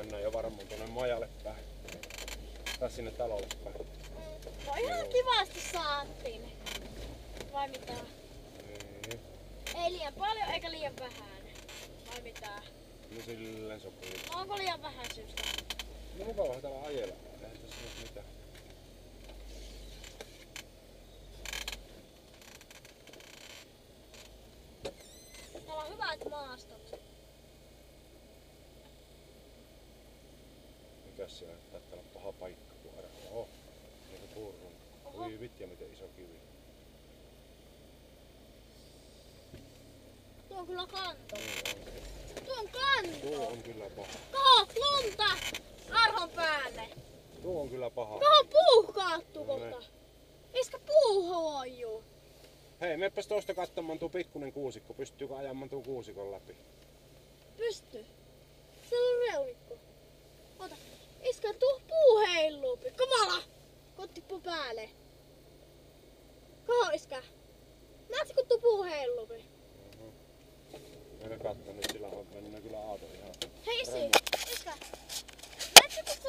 mennään jo varmaan tuonne majalle päin. Tai sinne talolle päin. No ihan kivasti saatiin. Vai mitä? Niin. Ei liian paljon eikä liian vähän. Vai mitä? No silleen sopii. No onko liian vähän syystä? No mukavahan täällä ajella. Eihän tässä nyt mitään. Täällä on hyvät maastot. Mikäs siellä taitaa olla paha paikka kun arvaa. Oho. Niinku puurun. Oho. Ui vitja miten iso kivi. Tuo on kyllä kanto. Niin on. Tuo on kanto. Tuo on kyllä paha. Kaho lunta Arhon päälle. Tuo on kyllä paha. Kaho puuh kaattuu No kohta. Iskä puuhoaju. Hei, menepäs tuosta katsomaan tuo pikkunen kuusikko. Pystyykö ajamaan tuo kuusikon läpi? Pysty. Siellä on reunikko. Ota. Iskä tuu puu heiluu. Kamala! Kottippu päälle. Kaho iskä. Näetkö kun tuu puu heiluu? Meillä katso nyt sillä on mennään kyllä aato ihan. Hei isi. Iskä. Näetkö kun